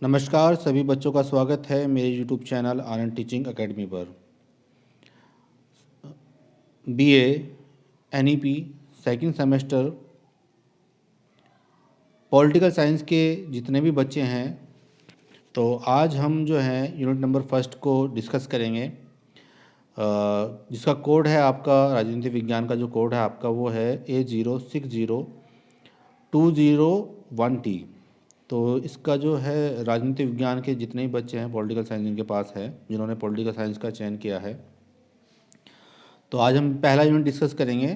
नमस्कार सभी बच्चों का स्वागत है मेरे YouTube चैनल आनंद टीचिंग एकेडमी पर। BA NEP second semester political science के जितने भी बच्चे हैं, तो आज हम जो है यूनिट नंबर फर्स्ट को डिस्कस करेंगे, जिसका कोड है आपका राजनीति विज्ञान का जो कोड है आपका वो है A060201T। तो इसका जो है राजनीति विज्ञान के जितने भी बच्चे हैं पॉलिटिकल साइंस जिनके पास है, जिन्होंने पॉलिटिकल साइंस का चयन किया है, तो आज हम पहला यूनिट डिस्कस करेंगे।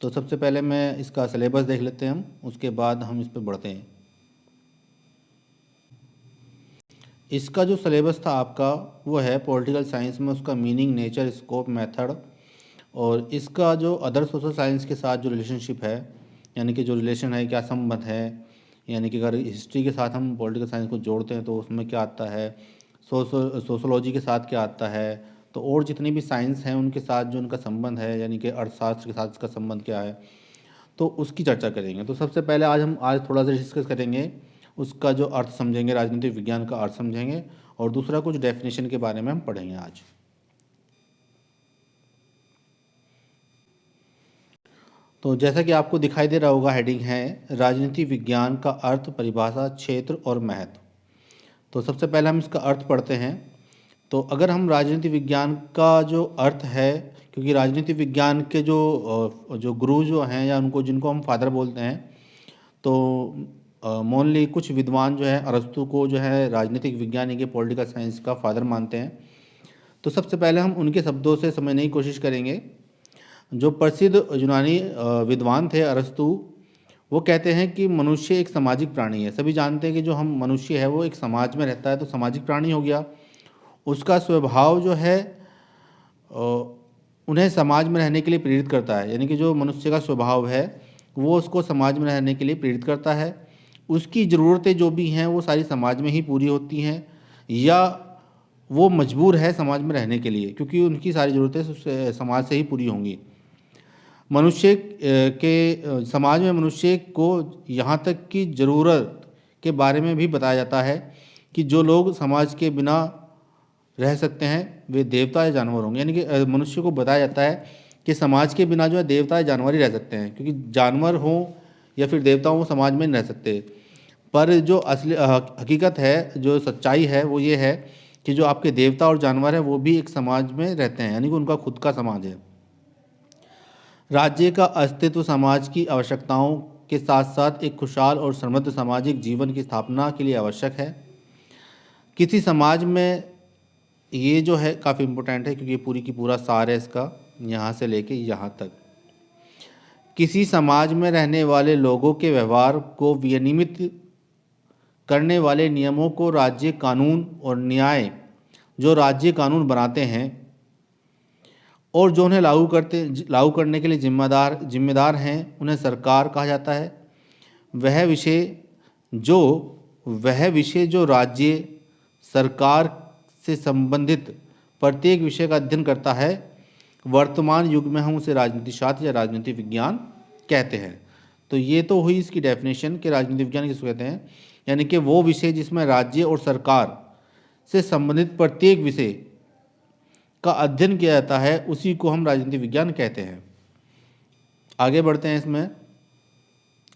तो सबसे पहले मैं इसका सिलेबस देख लेते हैं हम, उसके बाद हम इस पर बढ़ते हैं। इसका जो सिलेबस था आपका वो है पॉलिटिकल साइंस में उसका मीनिंग, नेचर, स्कोप, मेथड, और इसका जो अदर सोशल साइंस के साथ जो रिलेशनशिप है, यानी कि जो रिलेशन है, क्या संबंध है, यानी कि अगर हिस्ट्री के साथ हम पॉलिटिकल साइंस को जोड़ते हैं तो उसमें क्या आता है, सोशोलॉजी के साथ क्या आता है, तो और जितनी भी साइंस हैं उनके साथ जो उनका संबंध है, यानी कि अर्थशास्त्र के साथ इसका संबंध क्या है, तो उसकी चर्चा करेंगे। तो सबसे पहले आज थोड़ा सा डिस्कस करेंगे, उसका जो अर्थ समझेंगे, राजनीतिक विज्ञान का अर्थ समझेंगे, और दूसरा कुछ डेफिनेशन के बारे में हम पढ़ेंगे आज। तो जैसा कि आपको दिखाई दे रहा होगा, हेडिंग है राजनीति विज्ञान का अर्थ, परिभाषा, क्षेत्र और महत्व। तो सबसे पहले हम इसका अर्थ पढ़ते हैं। तो अगर हम राजनीति विज्ञान का जो अर्थ है, क्योंकि राजनीति विज्ञान के जो गुरु जो हैं या उनको जिनको हम फादर बोलते हैं, तो मोनली कुछ विद्वान जो है अरस्तु को जो है राजनीतिक विज्ञान के पॉलिटिकल साइंस का फादर मानते हैं। तो सबसे पहले हम उनके शब्दों से समझने की कोशिश करेंगे। जो प्रसिद्ध यूनानी विद्वान थे अरस्तु, वो कहते हैं कि मनुष्य एक सामाजिक प्राणी है। सभी जानते हैं कि जो हम मनुष्य है वो एक समाज में रहता है, तो सामाजिक प्राणी हो गया। उसका स्वभाव जो है उन्हें समाज में रहने के लिए प्रेरित करता है, यानी कि जो मनुष्य का स्वभाव है वो उसको समाज में रहने के लिए प्रेरित करता है। उसकी ज़रूरतें जो भी हैं वो सारी समाज में ही पूरी होती हैं, या वो मजबूर है समाज में रहने के लिए, क्योंकि उनकी सारी ज़रूरतें समाज से ही पूरी होंगी। मनुष्य के समाज में मनुष्य को यहाँ तक कि ज़रूरत के बारे में भी बताया जाता है कि जो लोग समाज के बिना रह सकते हैं वे देवता या जानवर होंगे। यानी कि मनुष्य को बताया जाता है कि समाज के बिना जो है देवता या जानवर ही रह सकते हैं, क्योंकि जानवर हों या फिर देवता हों समाज में नहीं रह सकते। पर जो असली हकीकत है, जो सच्चाई है, वो ये है कि जो आपके देवता और जानवर हैं वो भी एक समाज में रहते हैं, यानी कि उनका खुद का समाज है। राज्य का अस्तित्व समाज की आवश्यकताओं के साथ साथ एक खुशहाल और समृद्ध सामाजिक जीवन की स्थापना के लिए आवश्यक है। किसी समाज में, ये जो है काफ़ी इम्पोर्टेंट है क्योंकि ये पूरी की पूरा सार है इसका, यहाँ से लेके यहाँ तक। किसी समाज में रहने वाले लोगों के व्यवहार को विनियमित करने वाले नियमों को राज्य कानून और न्याय जो राज्य कानून बनाते हैं और जो उन्हें लागू करने के लिए जिम्मेदार हैं, उन्हें सरकार कहा जाता है। वह विषय जो राज्य सरकार से संबंधित प्रत्येक विषय का अध्ययन करता है, वर्तमान युग में हम उसे राजनीति शास्त्र या राजनीति विज्ञान कहते हैं। तो ये तो हुई इसकी डेफिनेशन कि राजनीति विज्ञान किसको कहते हैं, यानी कि वो विषय जिसमें राज्य और सरकार से संबंधित प्रत्येक विषय का अध्ययन किया जाता है, उसी को हम राजनीति विज्ञान कहते हैं। आगे बढ़ते हैं। इसमें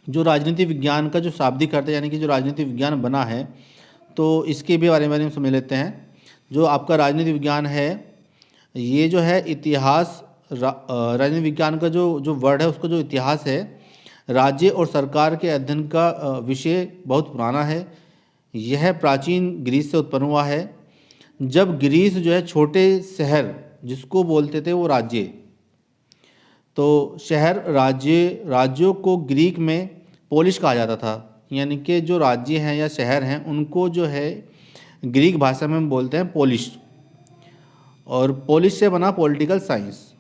जो राजनीति विज्ञान का जो शाब्दिक अर्थ है, यानी कि जो राजनीति विज्ञान बना है, तो इसके भी बारे में समझ लेते हैं। जो आपका राजनीति विज्ञान है, ये जो है इतिहास, राजनीति विज्ञान का जो वर्ड है उसका जो इतिहास है, राज्य और सरकार के अध्ययन का विषय बहुत पुराना है। यह प्राचीन ग्रीस से उत्पन्न हुआ है। जब ग्रीस जो है छोटे शहर जिसको बोलते थे वो राज्य, तो शहर राज्यों को ग्रीक में पोलिस कहा जाता था, यानी कि जो राज्य हैं या शहर हैं उनको जो है ग्रीक भाषा में हम बोलते हैं पोलिस, और पोलिस से बना पॉलिटिकल साइंस।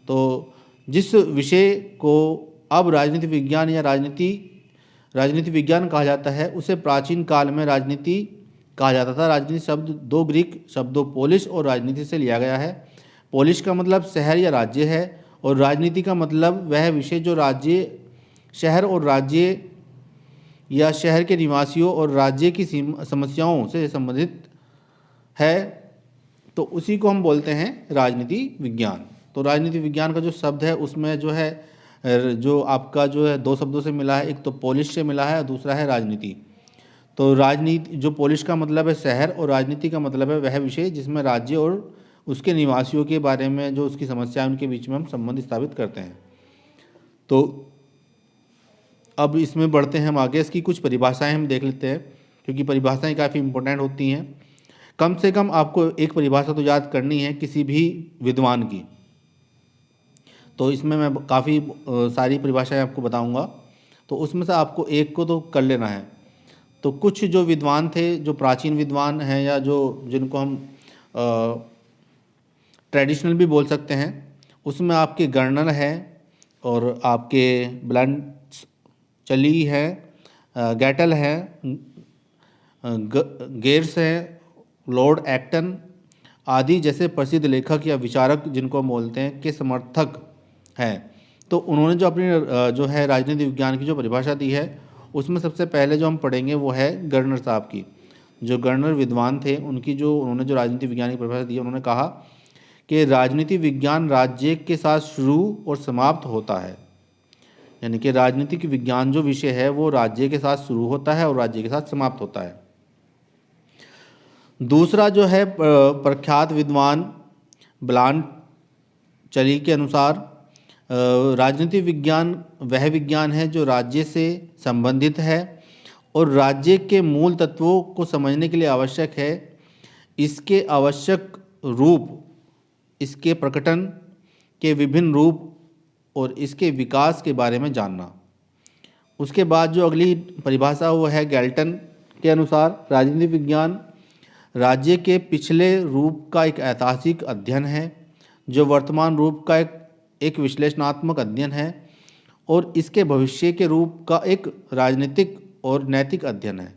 तो जिस विषय को अब राजनीति विज्ञान या राजनीति विज्ञान कहा जाता है, उसे प्राचीन काल में राजनीति कहा जाता था। राजनीति शब्द दो ग्रीक शब्दों पोलिस और राजनीति से लिया गया है। पोलिस का मतलब शहर या राज्य है, और राजनीति का मतलब वह विषय जो राज्य, शहर और राज्य या शहर के निवासियों और राज्य की समस्याओं से संबंधित है, तो उसी को हम बोलते हैं राजनीति विज्ञान। तो राजनीति विज्ञान का जो शब्द है उसमें जो है जो आपका जो है दो शब्दों से मिला है, एक तो पोलिश से मिला है और दूसरा है राजनीति। तो राजनीति जो पोलिश का मतलब है शहर और राजनीति का मतलब है वह विषय जिसमें राज्य और उसके निवासियों के बारे में जो उसकी समस्या है उनके बीच में हम संबंध स्थापित करते हैं। तो अब इसमें बढ़ते हैं हम आगे, इसकी कुछ परिभाषाएं हम देख लेते हैं क्योंकि परिभाषाएं काफ़ी इंपॉर्टेंट होती हैं। कम से कम आपको एक परिभाषा तो याद करनी है किसी भी विद्वान की। तो इसमें मैं काफ़ी सारी परिभाषाएं आपको बताऊंगा, तो उसमें से आपको एक को तो कर लेना है। तो कुछ जो विद्वान थे, जो प्राचीन विद्वान हैं या जो जिनको हम ट्रेडिशनल भी बोल सकते हैं, उसमें आपके गर्नर है और आपके ब्लंट्स चली है, गैटल है, गेर्स है, लॉर्ड एक्टन आदि जैसे प्रसिद्ध लेखक या विचारक जिनको हम बोलते हैं के समर्थक हैं। तो उन्होंने जो अपनी जो है राजनीति विज्ञान की जो परिभाषा दी है उसमें सबसे पहले जो हम पढ़ेंगे वो है गर्नर साहब की। जो गर्नर विद्वान थे उनकी जो उन्होंने जो राजनीति विज्ञान की परिभाषा दी है, उन्होंने कहा कि राजनीति विज्ञान राज्य के साथ शुरू और समाप्त होता है। यानी कि राजनीतिक विज्ञान जो विषय है वो राज्य के साथ शुरू होता है और राज्य के साथ समाप्त होता है। दूसरा जो है प्रख्यात विद्वान ब्लांट चली के अनुसार राजनीतिक विज्ञान वह विज्ञान है जो राज्य से संबंधित है और राज्य के मूल तत्वों को समझने के लिए आवश्यक है। इसके आवश्यक रूप, इसके प्रकटन के विभिन्न रूप और इसके विकास के बारे में जानना। उसके बाद जो अगली परिभाषा वो है गैल्टन के अनुसार राजनीतिक विज्ञान राज्य के पिछले रूप का एक ऐतिहासिक अध्ययन है जो वर्तमान रूप का एक विश्लेषणात्मक अध्ययन है और इसके भविष्य के रूप का एक राजनीतिक और नैतिक अध्ययन है।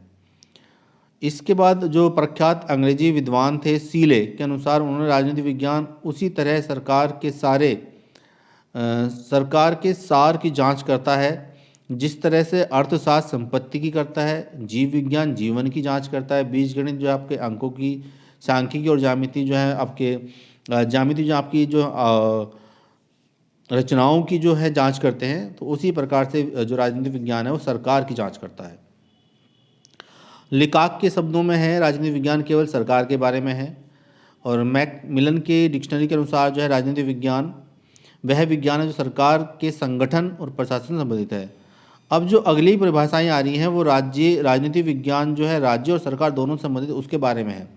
इसके बाद जो प्रख्यात अंग्रेजी विद्वान थे सीले के अनुसार उन्होंने राजनीति विज्ञान उसी तरह सरकार के सार की जांच करता है जिस तरह से अर्थशास्त्र संपत्ति की करता है, जीव विज्ञान जीवन की जांच करता है, बीज गणित जो आपके अंकों की सांख्यिकी और ज्यामिति जो है आपके ज्यामिति जो आपकी जो रचनाओं की जो है जांच करते हैं। तो उसी प्रकार से जो राजनीतिक विज्ञान है वो सरकार की जांच करता है। लिकाक के शब्दों में है राजनीतिक विज्ञान केवल सरकार के बारे में है और मैकमिलन के डिक्शनरी के अनुसार जो है राजनीतिक विज्ञान वह विज्ञान है जो सरकार के संगठन और प्रशासन से संबंधित है। अब जो अगली परिभाषाएं आ रही हैं वो राजनीतिक विज्ञान जो है राज्य और सरकार दोनों से संबंधित उसके बारे में है।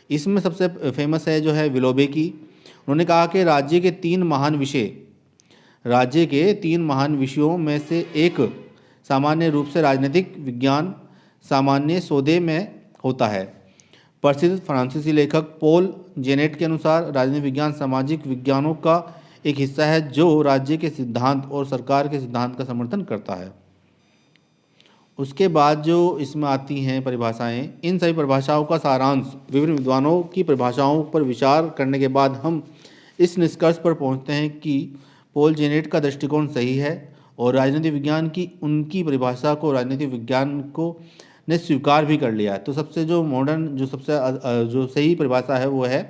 इसमें सबसे फेमस है जो है विलोबे की। उन्होंने कहा कि राज्य के तीन महान विषयों में से एक सामान्य रूप से राजनीतिक विज्ञान सामान्य सौदे में होता है। प्रसिद्ध फ्रांसीसी लेखक पॉल जेनेट के अनुसार राजनीतिक विज्ञान सामाजिक विज्ञानों का एक हिस्सा है जो राज्य के सिद्धांत और सरकार के सिद्धांत का समर्थन करता है। उसके बाद जो इसमें आती हैं परिभाषाएं, इन सभी परिभाषाओं का सारांश विभिन्न विद्वानों की परिभाषाओं पर विचार करने के बाद हम इस निष्कर्ष पर पहुंचते हैं कि पॉल जेनेट का दृष्टिकोण सही है और राजनीतिक विज्ञान की उनकी परिभाषा को राजनीतिक विज्ञान को ने स्वीकार भी कर लिया है। तो सबसे जो मॉडर्न जो सही परिभाषा है वो है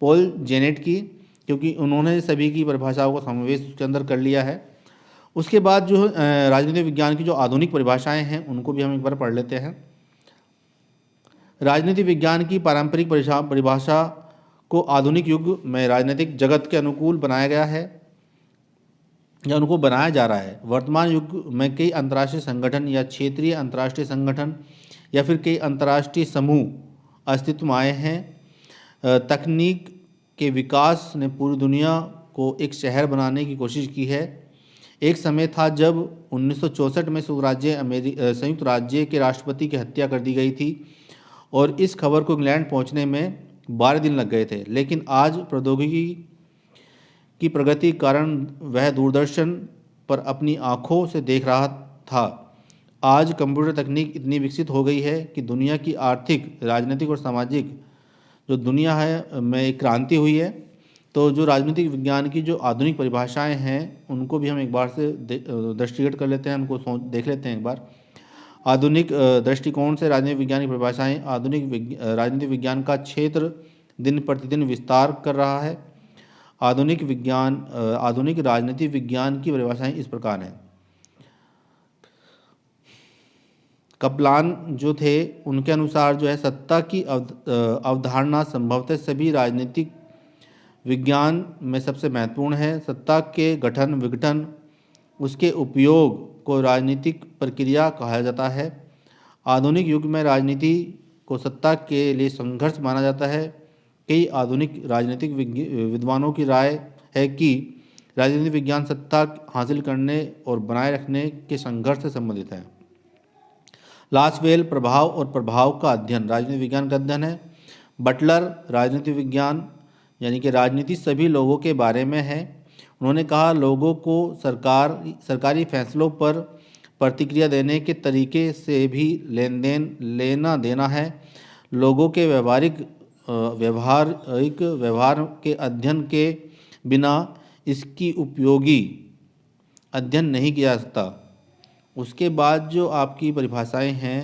पॉल जेनेट की, क्योंकि उन्होंने सभी की परिभाषाओं का समावेश उसके अंदर कर लिया है। उसके बाद जो राजनीतिक विज्ञान की जो आधुनिक परिभाषाएं हैं उनको भी हम एक बार पढ़ लेते हैं। राजनीतिक विज्ञान की पारंपरिक परिभाषा को आधुनिक युग में राजनीतिक जगत के अनुकूल बनाया गया है या उनको बनाया जा रहा है। वर्तमान युग में कई अंतर्राष्ट्रीय संगठन या क्षेत्रीय अंतर्राष्ट्रीय संगठन या फिर कई अंतर्राष्ट्रीय समूह अस्तित्व में आए हैं। तकनीक के विकास ने पूरी दुनिया को एक शहर बनाने की कोशिश की है। एक समय था जब 1964 में संयुक्त राज्य के राष्ट्रपति की हत्या कर दी गई थी और इस खबर को इंग्लैंड पहुंचने में 12 दिन लग गए थे, लेकिन आज प्रौद्योगिकी की प्रगति के कारण वह दूरदर्शन पर अपनी आंखों से देख रहा था। आज कंप्यूटर तकनीक इतनी विकसित हो गई है कि दुनिया की आर्थिक, राजनीतिक और सामाजिक जो दुनिया है में एक क्रांति हुई है। तो जो राजनीतिक विज्ञान की जो आधुनिक परिभाषाएं हैं उनको भी हम एक बार से दृष्टिगत कर लेते हैं, उनको देख लेते हैं एक बार। आधुनिक दृष्टिकोण से राजनीति विज्ञान की परिभाषाएं। राजनीति विज्ञान का क्षेत्र दिन प्रतिदिन विस्तार कर रहा है। आधुनिक राजनीति विज्ञान की परिभाषाएं इस प्रकार हैं। कप्लान जो थे उनके अनुसार जो है सत्ता की अवधारणा संभवतः सभी राजनीतिक विज्ञान में सबसे महत्वपूर्ण है। सत्ता के गठन विघटन उसके उपयोग को राजनीतिक प्रक्रिया कहा जाता है। आधुनिक युग में राजनीति को सत्ता के लिए संघर्ष माना जाता है। कई आधुनिक राजनीतिक विद्वानों की राय है कि राजनीति विज्ञान सत्ता हासिल करने और बनाए रखने के संघर्ष से संबंधित है। लासवेल प्रभाव और प्रभाव का अध्ययन राजनीति विज्ञान का अध्ययन है। बटलर राजनीति विज्ञान यानी कि राजनीति सभी लोगों के बारे में है। उन्होंने कहा लोगों को सरकारी फैसलों पर प्रतिक्रिया देने के तरीके से भी लेना देना है। लोगों के व्यवहार के अध्ययन के बिना इसकी उपयोगी अध्ययन नहीं किया जा सकता। उसके बाद जो आपकी परिभाषाएं हैं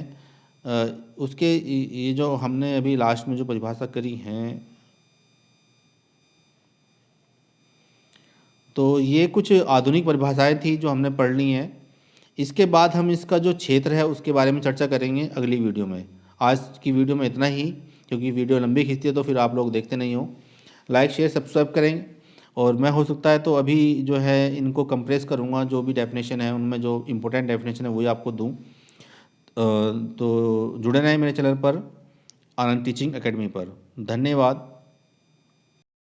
उसके ये जो हमने अभी लास्ट में जो परिभाषा करी हैं तो ये कुछ आधुनिक परिभाषाएं थी जो हमने पढ़ ली हैं। इसके बाद हम इसका जो क्षेत्र है उसके बारे में चर्चा करेंगे अगली वीडियो में। आज की वीडियो में इतना ही, क्योंकि वीडियो लंबी खींचती है तो फिर आप लोग देखते नहीं हो। लाइक शेयर सब्सक्राइब करें, और मैं हो सकता है तो अभी जो है इनको कंप्रेस करूँगा, जो भी डेफिनेशन है उनमें जो इम्पोर्टेंट डेफिनेशन है वही आपको दूँ। तो जुड़े रहें मेरे चैनल पर, आनंद टीचिंग एकेडमी पर। धन्यवाद।